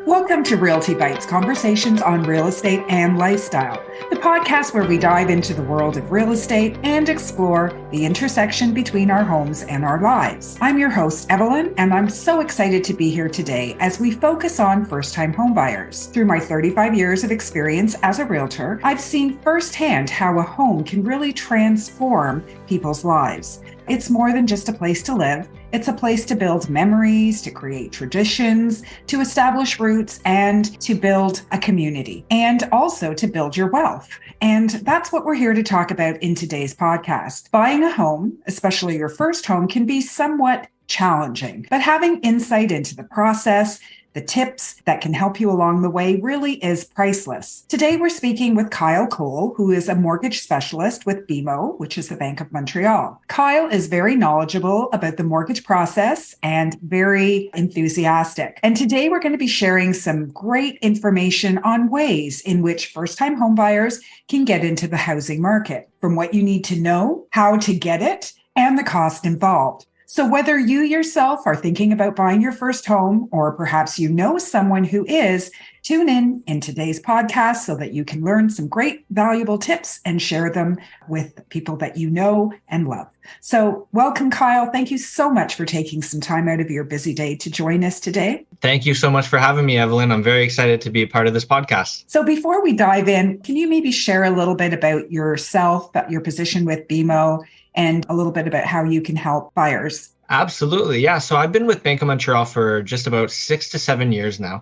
Welcome to Realty Bites, conversations on real estate and lifestyle, the podcast where we dive into the world of real estate and explore the intersection between our homes and our lives. I'm your host, Evelyn, and I'm so excited to be here today as we focus on first-time homebuyers. Through my 35 years of experience as a realtor, I've seen firsthand how a home can really transform people's lives. It's more than just a place to live. It's a place to build memories, to create traditions, to establish roots, and to build a community, and also to build your wealth. And that's what we're here to talk about in today's podcast. Buying a home, especially your first home, can be somewhat challenging, but having insight into the process, the tips that can help you along the way really is priceless. Today, we're speaking with Kyle Cole, who is a mortgage specialist with BMO, which is the Bank of Montreal. Kyle is very knowledgeable about the mortgage process and very enthusiastic. And today, we're going to be sharing some great information on ways in which first-time homebuyers can get into the housing market, from what you need to know, how to get it, and the cost involved. So whether you yourself are thinking about buying your first home, or perhaps you know someone who is, tune in today's podcast so that you can learn some great valuable tips and share them with people that you know and love. So welcome, Kyle. Thank you so much for taking some time out of your busy day to join us today. Thank you so much for having me, Evelyn. I'm very excited to be a part of this podcast. So before we dive in, can you maybe share a little bit about yourself, your position with BMO, and a little bit about how you can help buyers? Absolutely. Yeah. So I've been with Bank of Montreal for just about 6 to 7 years now,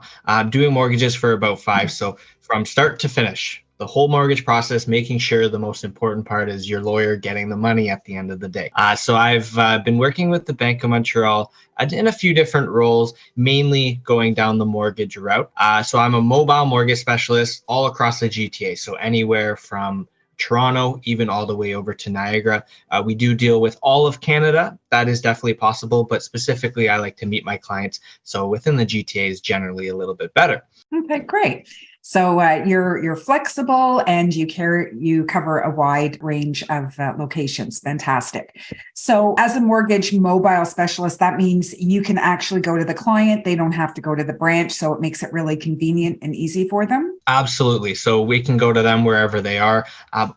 doing mortgages for about 5. So from start to finish, the whole mortgage process, making sure the most important part is your lawyer getting the money at the end of the day. So I've been working with the Bank of Montreal in a few different roles, mainly going down the mortgage route. So I'm a mobile mortgage specialist all across the GTA. So anywhere from Toronto, even all the way over to Niagara. We do deal with all of Canada. That is definitely possible, but specifically, I like to meet my clients. So within the GTA is generally a little bit better. Okay, great. So you're flexible and you cover a wide range of locations. Fantastic. So as a mortgage mobile specialist, that means you can actually go to the client. They don't have to go to the branch. So it makes it really convenient and easy for them. Absolutely. So we can go to them wherever they are,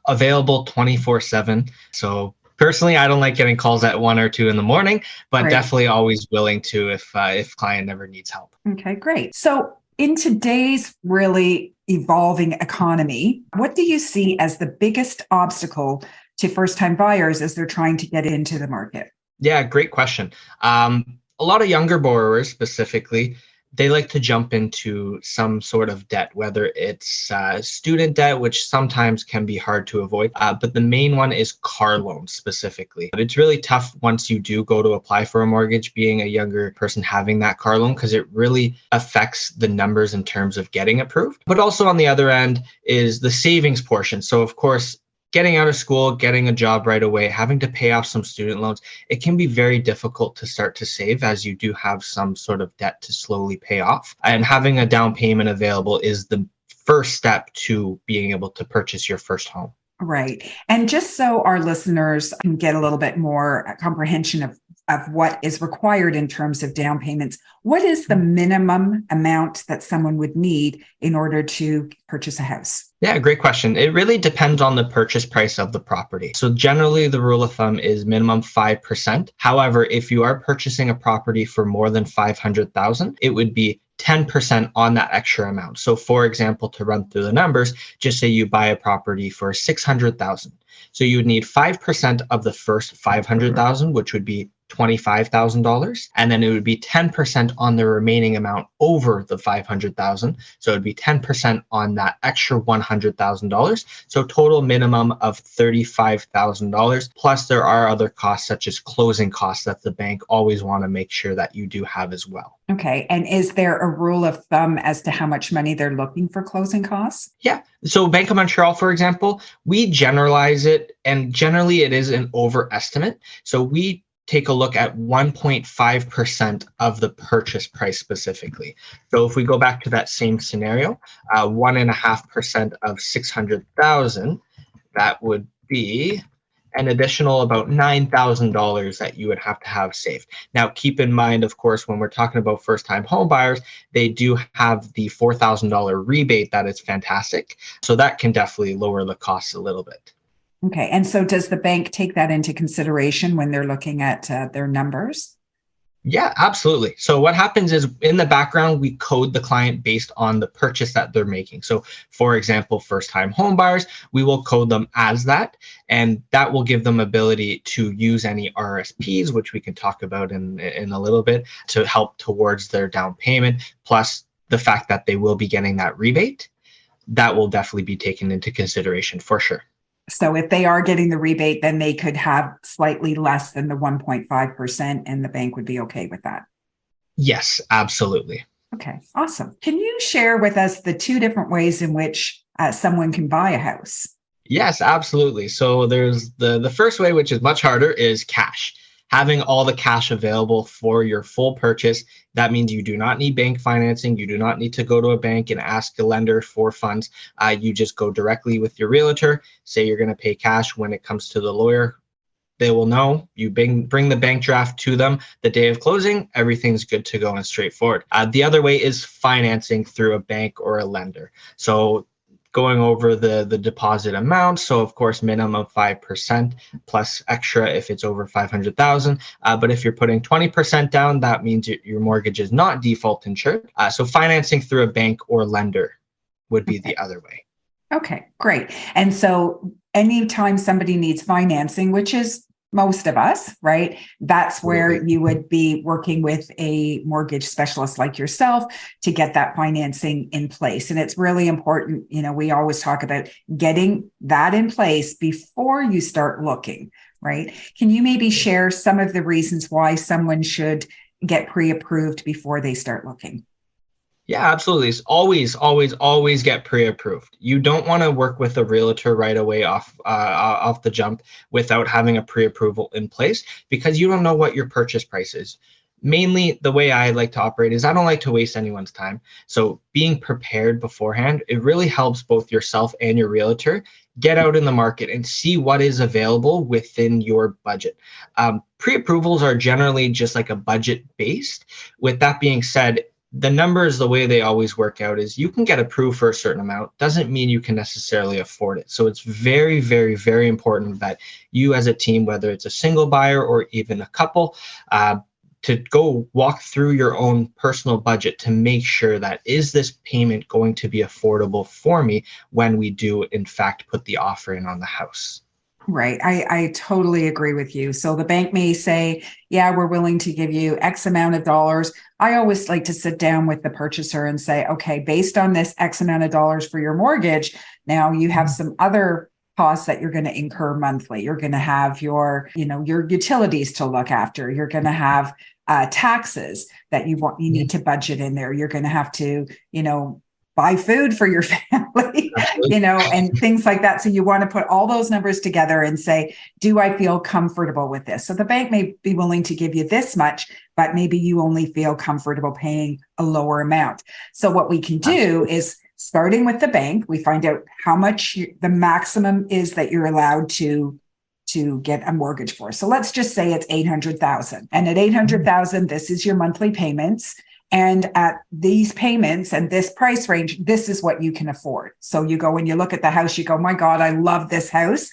available 24/7. So personally, I don't like getting calls at 1 or 2 in the morning, but definitely always willing to if client ever needs help. Okay, great. So in today's really evolving economy, what do you see as the biggest obstacle to first-time buyers as they're trying to get into the market? Yeah, great question. A lot of younger borrowers specifically, they like to jump into some sort of debt, whether it's student debt, which sometimes can be hard to avoid. But the main one is car loans specifically. But it's really tough once you do go to apply for a mortgage, being a younger person having that car loan, because it really affects the numbers in terms of getting approved. But also on the other end is the savings portion. So of course, getting out of school, getting a job right away, having to pay off some student loans, it can be very difficult to start to save as you do have some sort of debt to slowly pay off. And having a down payment available is the first step to being able to purchase your first home. Right. And just so our listeners can get a little bit more comprehension of what is required in terms of down payments, what is the minimum amount that someone would need in order to purchase a house? Yeah, great question. It really depends on the purchase price of the property. So generally the rule of thumb is minimum 5%. However, if you are purchasing a property for more than 500,000, it would be 10% on that extra amount. So for example, to run through the numbers, just say you buy a property for 600,000. So you would need 5% of the first 500,000, which would be $25,000, and then it would be 10% on the remaining amount over the 500,000. So it would be 10% on that extra $100,000. So total minimum of $35,000. Plus there are other costs such as closing costs that the bank always want to make sure that you do have as well. Okay. And is there a rule of thumb as to how much money they're looking for closing costs? Yeah. So Bank of Montreal, for example, we generalize it, and generally it is an overestimate. So we take a look at 1.5% of the purchase price specifically. So if we go back to that same scenario, 1.5% of 600,000, that would be an additional about $9,000 that you would have to have saved. Now, keep in mind, of course, when we're talking about first-time home buyers, they do have the $4,000 rebate that is fantastic. So that can definitely lower the costs a little bit. Okay. And so does the bank take that into consideration when they're looking at their numbers? Yeah, absolutely. So what happens is in the background, we code the client based on the purchase that they're making. So for example, first-time home buyers, we will code them as that, and that will give them ability to use any RRSPs, which we can talk about in a little bit, to help towards their down payment, plus the fact that they will be getting that rebate. That will definitely be taken into consideration for sure. So if they are getting the rebate, then they could have slightly less than the 1.5%, and the bank would be okay with that. Yes, absolutely. Okay, awesome. Can you share with us the two different ways in which someone can buy a house? Yes, absolutely. So there's the first way, which is much harder, is cash. Having all the cash available for your full purchase. That means you do not need bank financing. You do not need to go to a bank and ask a lender for funds. You just go directly with your realtor, say you're going to pay cash. When it comes to the lawyer, they will know. You bring the bank draft to them the day of closing. Everything's good to go and straightforward. The other way is financing through a bank or a lender. So going over the deposit amount. So of course, minimum 5% plus extra if it's over 500,000. But if you're putting 20% down, that means your mortgage is not default insured. So financing through a bank or lender would be the other way. Okay, great. And so anytime somebody needs financing, which is most of us, right? That's where you would be working with a mortgage specialist like yourself to get that financing in place. And it's really important. We always talk about getting that in place before you start looking, right? Can you maybe share some of the reasons why someone should get pre-approved before they start looking? Yeah, absolutely. It's always get pre-approved. You don't want to work with a realtor right away off the jump without having a pre-approval in place, because you don't know what your purchase price is. Mainly, the way I like to operate is I don't like to waste anyone's time. So being prepared beforehand, it really helps both yourself and your realtor get out in the market and see what is available within your budget. Pre-approvals are generally just like a budget based. With that being said, the numbers, the way they always work out is you can get approved for a certain amount, doesn't mean you can necessarily afford it. So it's very, very, very important that you as a team, whether it's a single buyer or even a couple, to go walk through your own personal budget to make sure that, is this payment going to be affordable for me when we do in fact put the offer in on the house? Right. I totally agree with you. So the bank may say, yeah, we're willing to give you X amount of dollars. I always like to sit down with the purchaser and say, okay, based on this X amount of dollars for your mortgage, now you have some other costs that you're going to incur monthly. You're going to have your utilities to look after. You're going to have taxes that you need to budget in there. You're going to have to, buy food for your family, and things like that. So you want to put all those numbers together and say, do I feel comfortable with this? So the bank may be willing to give you this much, but maybe you only feel comfortable paying a lower amount. So what we can do is, starting with the bank, we find out how much the maximum is that you're allowed to get a mortgage for. So let's just say it's 800,000. And at 800,000, this is your monthly payments. And at these payments and this price range, this is what you can afford. So you go and you look at the house, you go, my God, I love this house,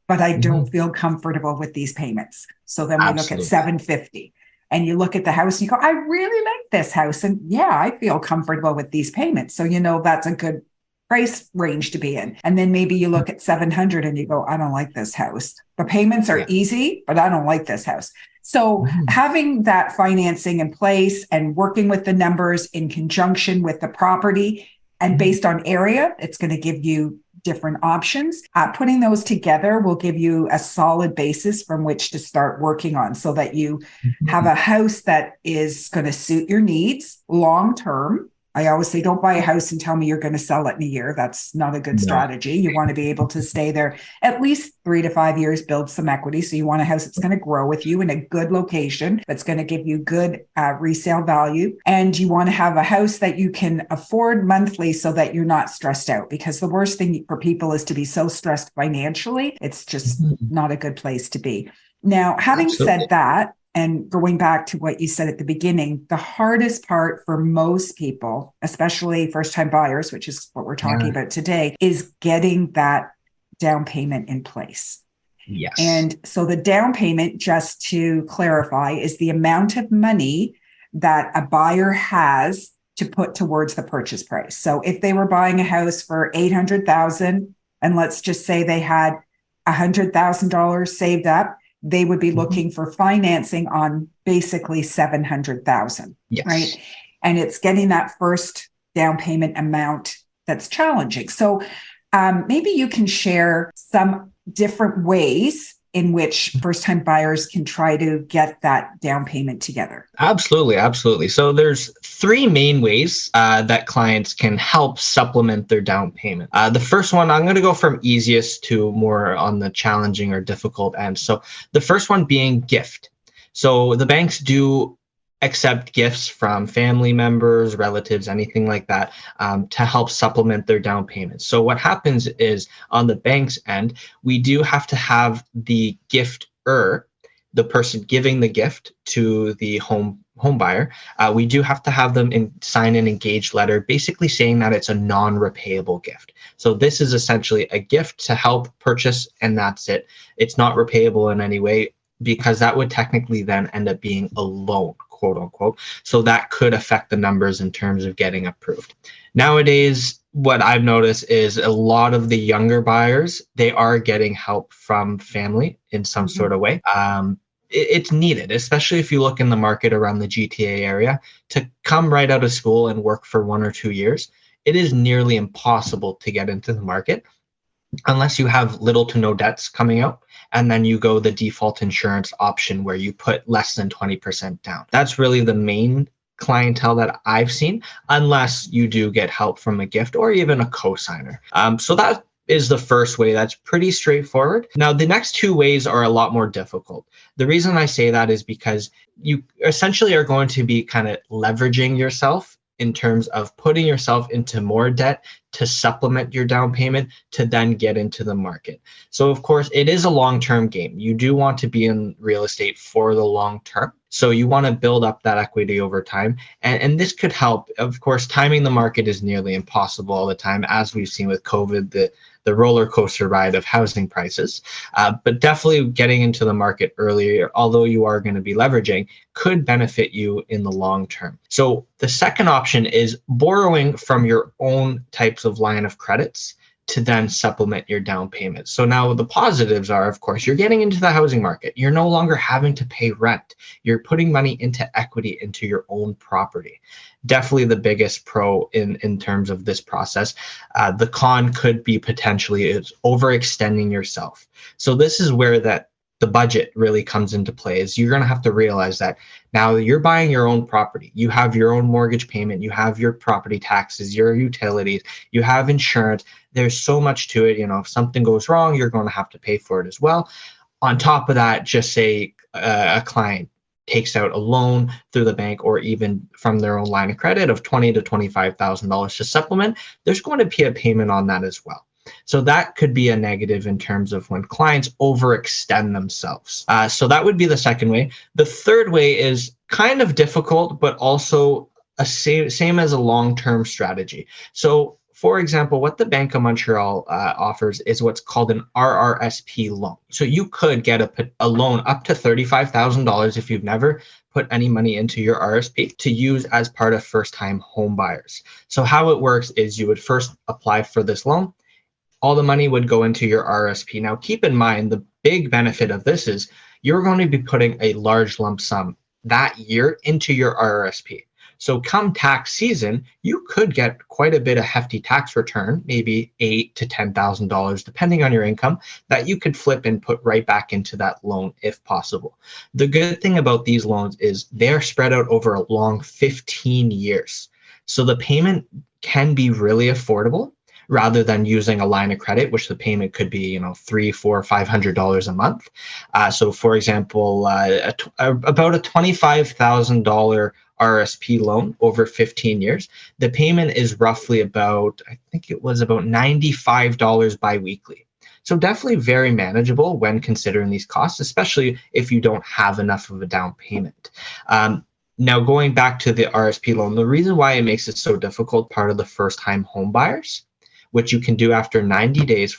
but I don't feel comfortable with these payments. So then we look at 750. And you look at the house and you go, I really like this house. And yeah, I feel comfortable with these payments. So that's a good price range to be in. And then maybe you look at 700 and you go, I don't like this house. The payments are easy, but I don't like this house. So having that financing in place and working with the numbers in conjunction with the property and based on area, it's going to give you different options. Putting those together will give you a solid basis from which to start working on, so that you have a house that is going to suit your needs long term, I always say, don't buy a house and tell me you're going to sell it in a year. That's not a good No. strategy. You want to be able to stay there at least 3 to 5 years, build some equity. So you want a house that's going to grow with you in a good location, that's going to give you good resale value. And you want to have a house that you can afford monthly so that you're not stressed out, because the worst thing for people is to be so stressed financially. It's just Mhm. not a good place to be. Now, having Absolutely. said that, and going back to what you said at the beginning, the hardest part for most people, especially first-time buyers, which is what we're talking Yeah. about today, is getting that down payment in place. Yes. And so the down payment, just to clarify, is the amount of money that a buyer has to put towards the purchase price. So if they were buying a house for 800,000, and let's just say they had $100,000 saved up, they would be Mhm. looking for financing on basically 700,000, right? Yes. And it's getting that first down payment amount that's challenging. So maybe you can share some different ways in which first-time buyers can try to get that down payment together. Absolutely, absolutely. So there's three main ways that clients can help supplement their down payment. The first one, I'm going to go from easiest to more on the challenging or difficult end. So the first one being gift. So the banks do accept gifts from family members, relatives, anything like that, to help supplement their down payment. So what happens is on the bank's end, we do have to have the gifter, the person giving the gift to the home buyer, we do have to have them sign an engaged letter, basically saying that it's a non-repayable gift. So this is essentially a gift to help purchase, and that's it. It's not repayable in any way, because that would technically then end up being a loan, quote unquote. So that could affect the numbers in terms of getting approved. Nowadays, what I've noticed is a lot of the younger buyers, they are getting help from family in some Mhm. sort of way. It's needed, especially if you look in the market around the GTA area, to come right out of school and work for 1 or 2 years. It is nearly impossible to get into the market unless you have little to no debts coming out, and then you go the default insurance option where you put less than 20% down. That's really the main clientele that I've seen, unless you do get help from a gift or even a cosigner. So that is the first way. That's pretty straightforward. Now, the next two ways are a lot more difficult. The reason I say that is because you essentially are going to be kind of leveraging yourself in terms of putting yourself into more debt to supplement your down payment to then get into the market. So of course, it is a long-term game. You do want to be in real estate for the long term. So you want to build up that equity over time. And this could help. Of course, timing the market is nearly impossible all the time, as we've seen with COVID, the roller coaster ride of housing prices. But definitely getting into the market earlier, although you are going to be leveraging, could benefit you in the long term. So the second option is borrowing from your own types of line of credits to then supplement your down payment. So now the positives are, of course, you're getting into the housing market. You're no longer having to pay rent. You're putting money into equity into your own property. Definitely the biggest pro in terms of this process. The con could be potentially is overextending yourself. So this is where the budget really comes into play. Is you're going to have to realize that now you're buying your own property. You have your own mortgage payment. You have your property taxes, your utilities, you have insurance. There's so much to it. If something goes wrong, you're going to have to pay for it as well. On top of that, just say a client takes out a loan through the bank or even from their own line of credit of $20,000 to $25,000 to supplement, there's going to be a payment on that as well. So that could be a negative in terms of when clients overextend themselves. So that would be the second way. The third way is kind of difficult, but also same as a long-term strategy. So for example, what the Bank of Montreal offers is what's called an RRSP loan. So you could get a loan up to $35,000 if you've never put any money into your RSP to use as part of first-time home buyers. So how it works is you would first apply for this loan. All the money would go into your RSP. Now, keep in mind, the big benefit of this is you're going to be putting a large lump sum that year into your RRSP. So come tax season, you could get quite a bit of hefty tax return, maybe $8,000 to $10,000, depending on your income, that you could flip and put right back into that loan if possible. The good thing about these loans is they're spread out over a long 15 years. So the payment can be really affordable rather than using a line of credit, which the payment could be, $300, $400, $500 a month. So for example, about a $25,000 RRSP loan over 15 years, the payment is roughly about, I think it was about $95 biweekly. So definitely very manageable when considering these costs, especially if you don't have enough of a down payment. Now, going back to the RSP loan, the reason why it makes it so difficult, part of the first-time home buyers, which you can do after 90 days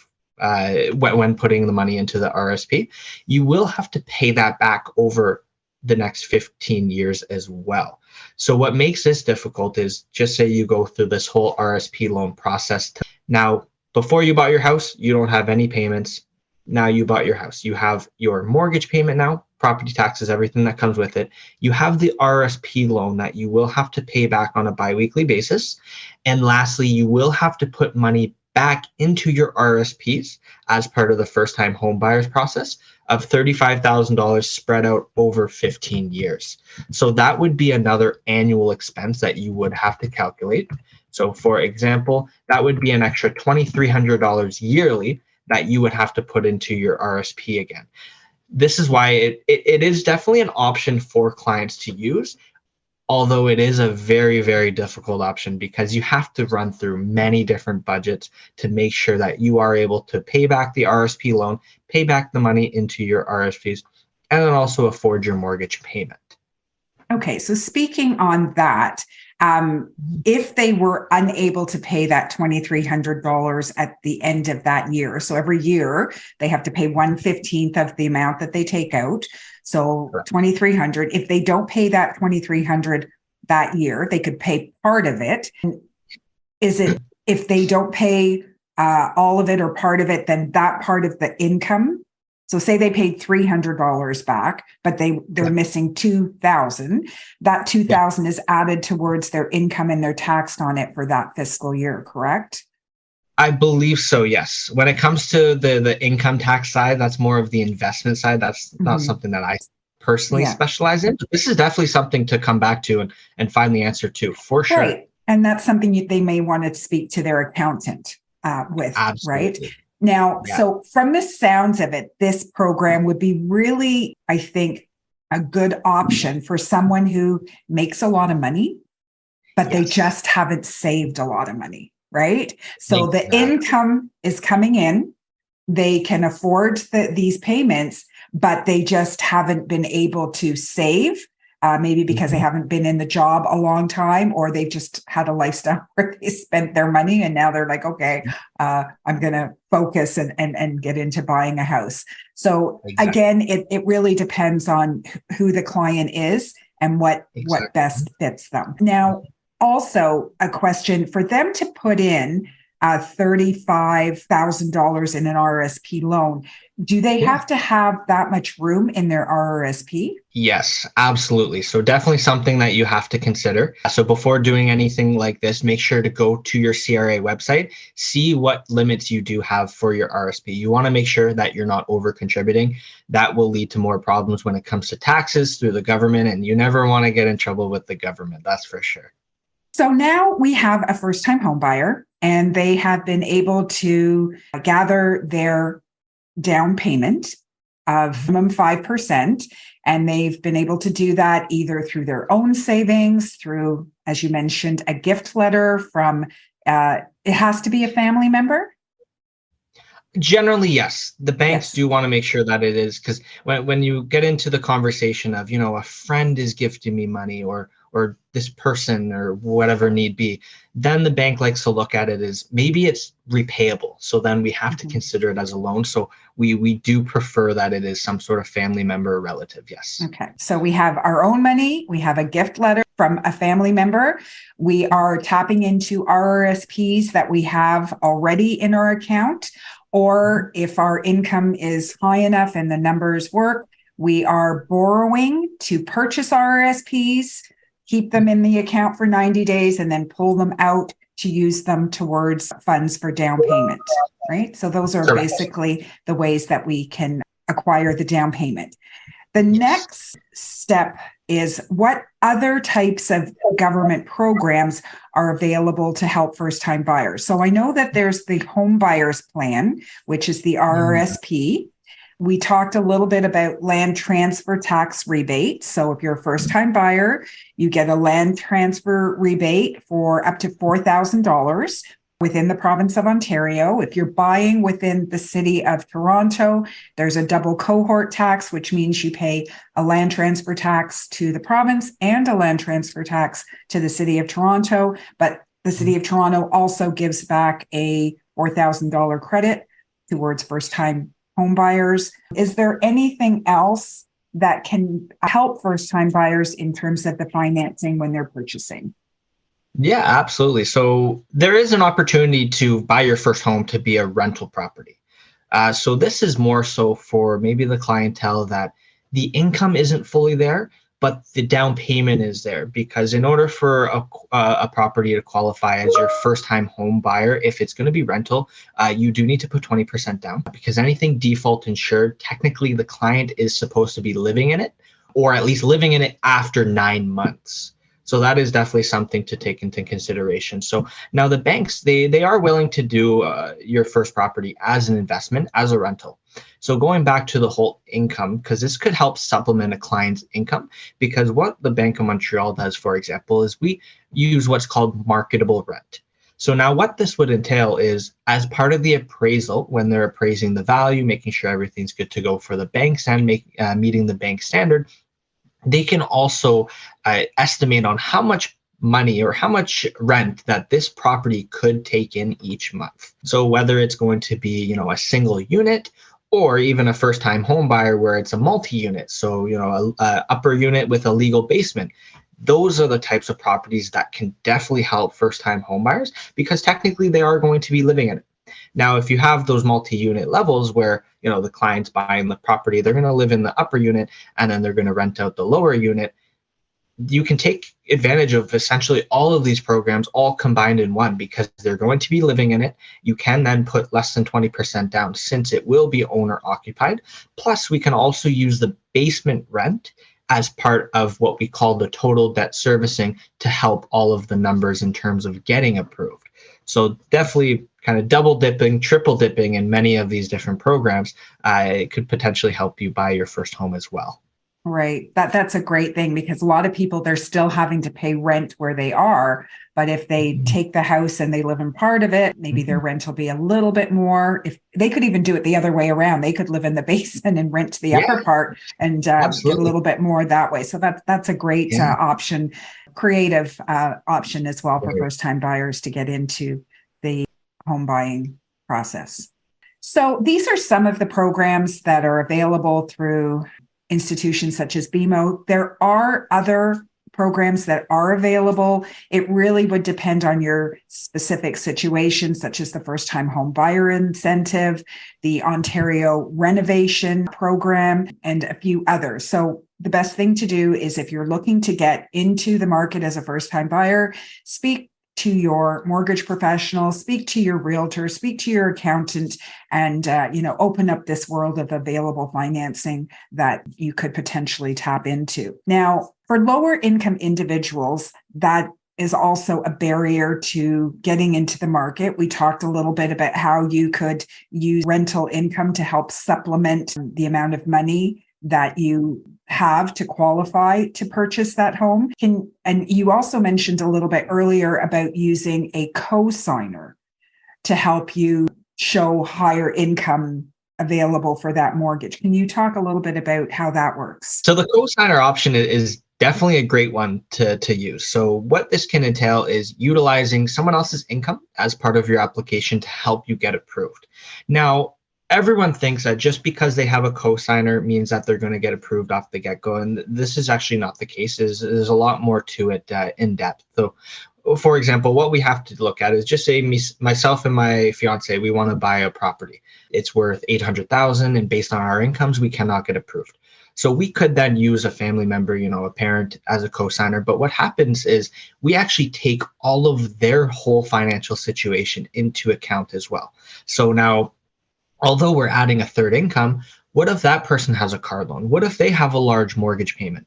when putting the money into the RSP, you will have to pay that back over the next 15 years as well. So what makes this difficult is, just say you go through this whole RSP loan process. Now, before you bought your house, you don't have any payments. Now you bought your house. You have your mortgage payment now, property taxes, everything that comes with it. You have the RSP loan that you will have to pay back on a biweekly basis. And lastly, you will have to put money back into your RSPs as part of the first-time home buyers process of $35,000 spread out over 15 years. So that would be another annual expense that you would have to calculate. So for example, that would be an extra $2,300 yearly that you would have to put into your RSP again. This is why it is definitely an option for clients to use, although it is a very, very difficult option because you have to run through many different budgets to make sure that you are able to pay back the RSP loan, pay back the money into your RSPs, and then also afford your mortgage payment. Okay, so speaking on that, if they were unable to pay that $2,300 at the end of that year, so every year they have to pay 1/15 of the amount that they take out, so $2,300. If they don't pay that $2,300 that year, they could pay part of it. Is it if they don't pay all of it or part of it, then that part of the income? So say they paid $300 back, but they're missing $2,000. That $2,000 is added towards their income and they're taxed on it for that fiscal year, correct? I believe so, yes. When it comes to the income tax side, that's more of the investment side. That's not something that I personally specialize in. This is definitely something to come back to and find the answer to, for sure. Right. And that's something they may want to speak to their accountant with, Absolutely. right? Now, so from the sounds of it, this program would be really, I think, a good option for someone who makes a lot of money, but they just haven't saved a lot of money, right? So the income is coming in, they can afford these payments, but they just haven't been able to save. Maybe because they haven't been in the job a long time, or they've just had a lifestyle where they spent their money and now they're like, okay, I'm going to focus and get into buying a house. So again, it really depends on who the client is and what best fits them. Now, also a question for them to put in $35,000 in an RRSP loan. Do they have to have that much room in their RRSP? Yes, absolutely. So definitely something that you have to consider. So before doing anything like this, make sure to go to your CRA website, see what limits you do have for your RSP. You want to make sure that you're not over contributing. That will lead to more problems when it comes to taxes through the government, and you never want to get in trouble with the government. That's for sure. So now we have a first-time home buyer, and they have been able to gather their down payment of minimum 5%. And they've been able to do that either through their own savings, through, as you mentioned, a gift letter from, it has to be a family member? Generally, yes. The banks do want to make sure that it is, because when you get into the conversation of, a friend is gifting me money or this person or whatever need be, then the bank likes to look at it as maybe it's repayable. So then we have to consider it as a loan. So we do prefer that it is some sort of family member or relative. Yes. Okay. So we have our own money. We have a gift letter from a family member. We are tapping into RRSPs that we have already in our account. Or if our income is high enough and the numbers work, we are borrowing to purchase RRSPs, keep them in the account for 90 days, and then pull them out to use them towards funds for down payment, right? So those are basically the ways that we can acquire the down payment. The next step is what other types of government programs are available to help first-time buyers. So I know that there's the home buyers plan, which is the RRSP. We talked a little bit about land transfer tax rebate. So if you're a first-time buyer, you get a land transfer rebate for up to $4,000 within the province of Ontario. If you're buying within the city of Toronto, there's a double cohort tax, which means you pay a land transfer tax to the province and a land transfer tax to the city of Toronto. But the city of Toronto also gives back a $4,000 credit towards first-time home buyers. Is there anything else that can help first-time buyers in terms of the financing when they're purchasing? Yeah, absolutely. So there is an opportunity to buy your first home to be a rental property. So this is more so for maybe the clientele that the income isn't fully there, but the down payment is there. Because in order for a property to qualify as your first-time home buyer, if it's going to be rental, you do need to put 20% down, because anything default insured, technically the client is supposed to be living in it, or at least living in it after 9 months. So that is definitely something to take into consideration. So now the banks, they are willing to do your first property as an investment, as a rental. So going back to the whole income, because this could help supplement a client's income, because what the Bank of Montreal does, for example, is we use what's called marketable rent. So now what this would entail is, as part of the appraisal, when they're appraising the value, making sure everything's good to go for the banks and meeting the bank standard, they can also estimate on how much money or how much rent that this property could take in each month. So whether it's going to be, a single unit, or even a first-time home buyer where it's a multi-unit, so a upper unit with a legal basement. Those are the types of properties that can definitely help first-time home buyers, because technically they are going to be living in it. Now, if you have those multi-unit levels where, the client's buying the property, they're going to live in the upper unit and then they're going to rent out the lower unit, you can take advantage of essentially all of these programs all combined in one, because they're going to be living in it. You can then put less than 20% down, since it will be owner occupied. Plus, we can also use the basement rent as part of what we call the total debt servicing to help all of the numbers in terms of getting approved. So definitely kind of double dipping, triple dipping in many of these different programs. It could potentially help you buy your first home as well. Right. That's a great thing, because a lot of people, they're still having to pay rent where they are. But if they take the house and they live in part of it, maybe their rent will be a little bit more. If they could even do it the other way around, they could live in the basement and rent the upper part and get a little bit more that way. So that's a great option, creative option as well for first-time buyers to get into the home buying process. So these are some of the programs that are available through institutions such as BMO. There are other programs that are available. It really would depend on your specific situation, such as the first-time home buyer incentive, the Ontario renovation program, and a few others. So the best thing to do is, if you're looking to get into the market as a first-time buyer, speak to your mortgage professional, speak to your realtor, speak to your accountant, and open up this world of available financing that you could potentially tap into. Now, for lower income individuals, that is also a barrier to getting into the market. We talked a little bit about how you could use rental income to help supplement the amount of money that you have to qualify to purchase that home. And you also mentioned a little bit earlier about using a co-signer to help you show higher income available for that mortgage. Can you talk a little bit about how that works? So the co-signer option is definitely a great one to use. So what this can entail is utilizing someone else's income as part of your application to help you get approved. Now, everyone thinks that just because they have a co-signer means that they're going to get approved off the get-go. And this is actually not the case. There's a lot more to it in depth. So, for example, what we have to look at is, just say myself and my fiance, we want to buy a property. It's worth $800,000, and based on our incomes, we cannot get approved. So we could then use a family member, a parent, as a co-signer. But what happens is we actually take all of their whole financial situation into account as well. So now, although we're adding a third income, what if that person has a car loan? What if they have a large mortgage payment?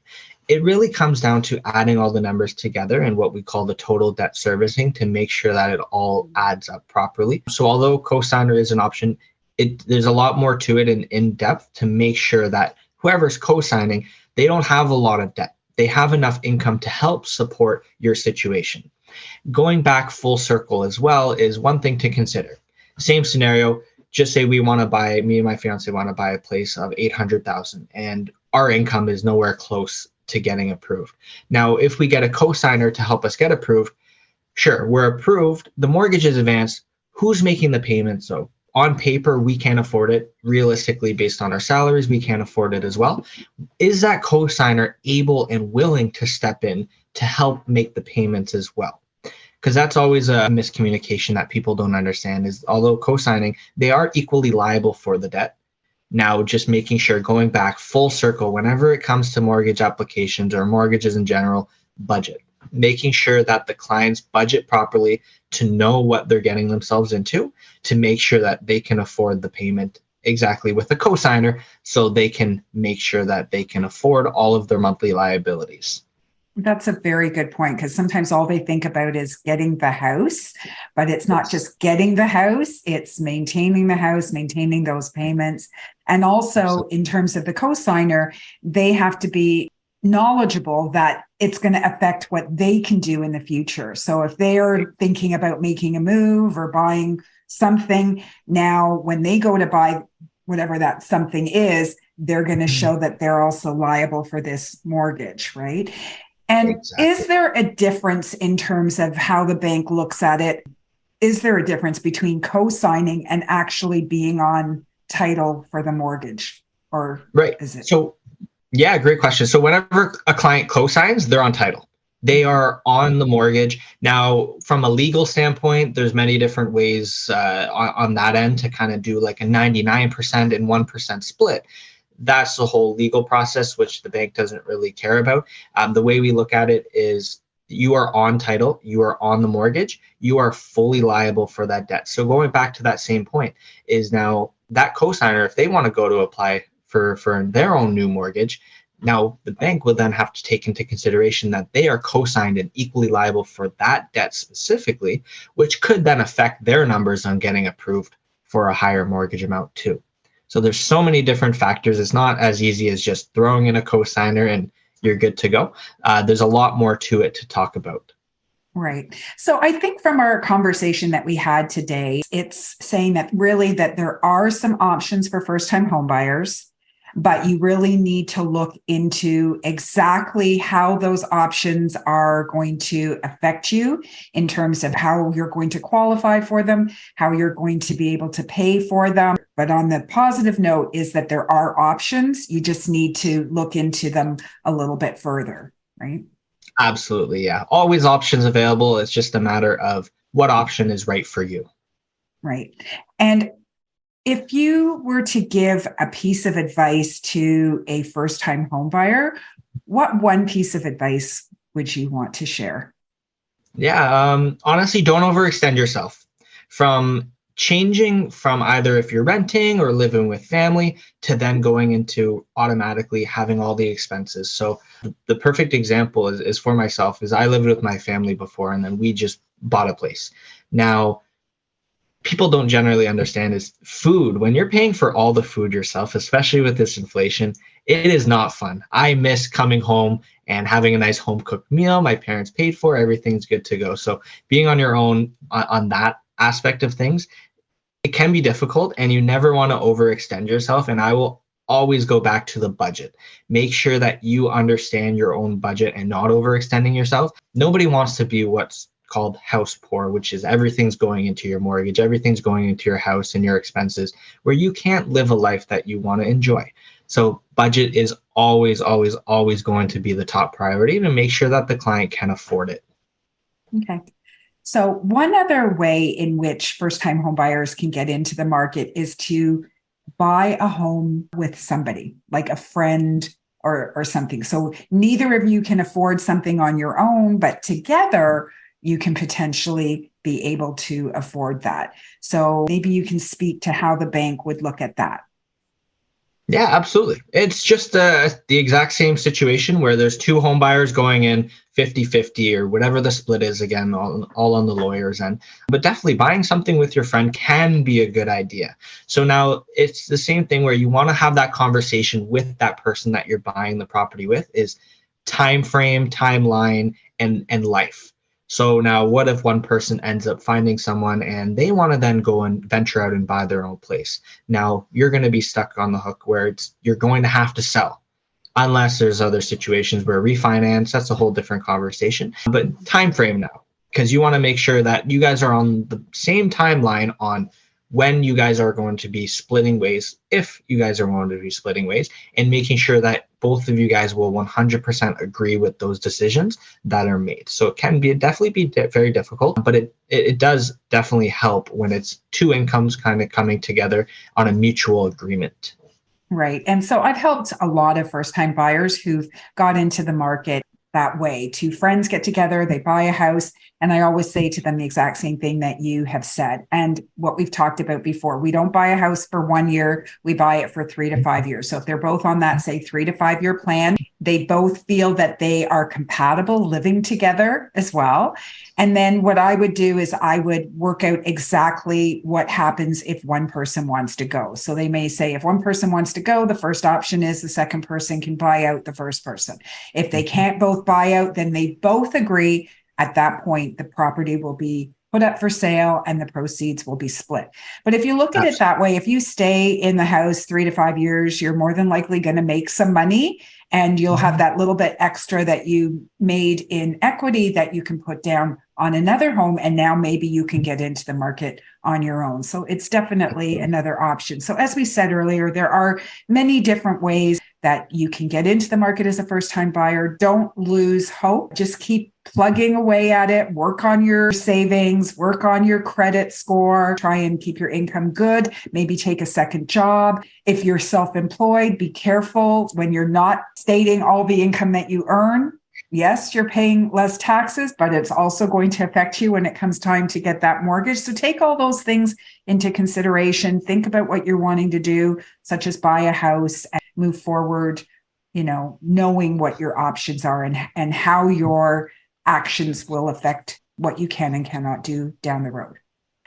It really comes down to adding all the numbers together and what we call the total debt servicing to make sure that it all adds up properly. So although cosigner is an option, there's a lot more to it in depth to make sure that whoever's co-signing, they don't have a lot of debt. They have enough income to help support your situation. Going back full circle as well is one thing to consider. Same scenario, just say me and my fiance want to buy a place of 800,000 and our income is nowhere close to getting approved. Now, if we get a cosigner to help us get approved, sure, we're approved, the mortgage is advanced, who's making the payments? So on paper, we can't afford it. Realistically, based on our salaries, we can't afford it as well. Is that cosigner able and willing to step in to help make the payments as well? Because that's always a miscommunication that people don't understand is although co-signing, they are equally liable for the debt. Now, just making sure going back full circle, whenever it comes to mortgage applications or mortgages in general, budget, making sure that the clients budget properly to know what they're getting themselves into, to make sure that they can afford the payment exactly with a cosigner so they can make sure that they can afford all of their monthly liabilities. That's a very good point because sometimes all they think about is getting the house, but it's not just getting the house, it's maintaining the house, maintaining those payments. And also in terms of the cosigner, they have to be knowledgeable that it's going to affect what they can do in the future. So if they are thinking about making a move or buying something, now when they go to buy whatever that something is, they're going to show that they're also liable for this mortgage, right? And Exactly. Is there a difference in terms of how the bank looks at it? Is there a difference between co-signing and actually being on title for the mortgage? Or right. Is it? So, yeah, great question. So whenever a client co-signs, they're on title. They are on the mortgage. Now, from a legal standpoint, there's many different ways on that end to kind of do like a 99% and 1% split. That's the whole legal process, which the bank doesn't really care about. The way we look at it is you are on title, you are on the mortgage, you are fully liable for that debt. So going back to that same point is now that cosigner, if they want to go to apply for their own new mortgage, now the bank will then have to take into consideration that they are co-signed and equally liable for that debt specifically, which could then affect their numbers on getting approved for a higher mortgage amount too. So there's so many different factors. It's not as easy as just throwing in a cosigner and you're good to go. There's a lot more to it to talk about. Right. So I think from our conversation that we had today, it's saying that really that there are some options for first-time homebuyers, but you really need to look into exactly how those options are going to affect you in terms of how you're going to qualify for them, how you're going to be able to pay for them. But on the positive note is that there are options. You just need to look into them a little bit further, right? Absolutely, yeah. Always options available. It's just a matter of what option is right for you. Right. And if you were to give a piece of advice to a first-time homebuyer, what one piece of advice would you want to share? Yeah, honestly, don't overextend yourself. From changing from either if you're renting or living with family to then going into automatically having all the expenses. So the perfect example is for myself is I lived with my family before and then we just bought a place. Now, people don't generally understand is food. When you're paying for all the food yourself, especially with this inflation, it is not fun. I miss coming home and having a nice home cooked meal. My parents paid for, everything's good to go. So being on your own on that aspect of things, it can be difficult and you never want to overextend yourself. And I will always go back to the budget. Make sure that you understand your own budget and not overextending yourself. Nobody wants to be what's called house poor, which is everything's going into your mortgage, everything's going into your house and your expenses, where you can't live a life that you want to enjoy. So budget is always, always, always going to be the top priority to make sure that the client can afford it. Okay. So one other way in which first-time home buyers can get into the market is to buy a home with somebody, like a friend or something. So neither of you can afford something on your own, but together you can potentially be able to afford that. So maybe you can speak to how the bank would look at that. Yeah, absolutely. It's just the exact same situation where there's two home buyers going in 50-50 or whatever the split is, again, all on the lawyer's end. But definitely buying something with your friend can be a good idea. So now it's the same thing where you want to have that conversation with that person that you're buying the property with is time frame, timeline, and life. So now what if one person ends up finding someone and they want to then go and venture out and buy their own place? Now you're going to be stuck on the hook where you're going to have to sell unless there's other situations where refinance, that's a whole different conversation. But time frame now, because you want to make sure that you guys are on the same timeline on when you guys are going to be splitting ways, if you guys are going to be splitting ways, and making sure that both of you guys will 100% agree with those decisions that are made. So it can be definitely be very difficult, but it does definitely help when it's two incomes kind of coming together on a mutual agreement. Right. And so I've helped a lot of first-time buyers who've got into the market that way. Two friends get together, they buy a house, and I always say to them the exact same thing that you have said. And what we've talked about before, we don't buy a house for 1 year, we buy it for 3 to 5 years. So if they're both on that, say, 3 to 5 year plan, they both feel that they are compatible living together as well. And then what I would do is I would work out exactly what happens if one person wants to go. So they may say, if one person wants to go, the first option is the second person can buy out the first person. If they can't both buy out, then they both agree. At that point, the property will be put up for sale and the proceeds will be split. But if you look at it that way, if you stay in the house 3 to 5 years, you're more than likely going to make some money and you'll have that little bit extra that you made in equity that you can put down on another home. And now maybe you can get into the market on your own. So it's definitely another option. So as we said earlier, there are many different ways that you can get into the market as a first-time buyer. Don't lose hope. Just keep plugging away at it. Work on your savings, work on your credit score, try and keep your income good. Maybe take a second job. If you're self-employed, be careful when you're not stating all the income that you earn. Yes, you're paying less taxes, but it's also going to affect you when it comes time to get that mortgage. So take all those things into consideration. Think about what you're wanting to do, such as buy a house and move forward, knowing what your options are and how your actions will affect what you can and cannot do down the road.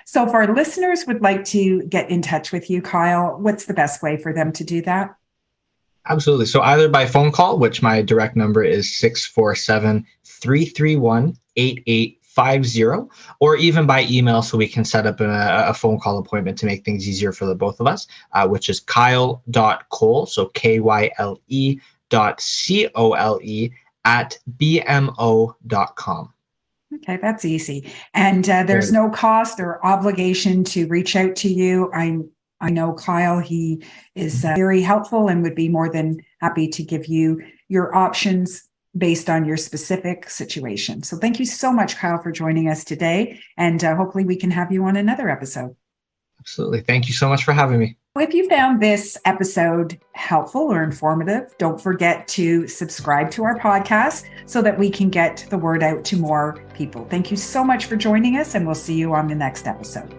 So if our listeners would like to get in touch with you, Kyle, what's the best way for them to do that? Absolutely. So either by phone call, which my direct number is 647-331-8850, or even by email so we can set up a phone call appointment to make things easier for the both of us, which is kyle.cole, so KYLE.COLE @BMO.com. Okay, that's easy. And there's no cost or obligation to reach out to you. I know Kyle, he is very helpful and would be more than happy to give you your options based on your specific situation. So thank you so much, Kyle, for joining us today. And hopefully we can have you on another episode. Absolutely. Thank you so much for having me. If you found this episode helpful or informative, don't forget to subscribe to our podcast so that we can get the word out to more people. Thank you so much for joining us, and we'll see you on the next episode.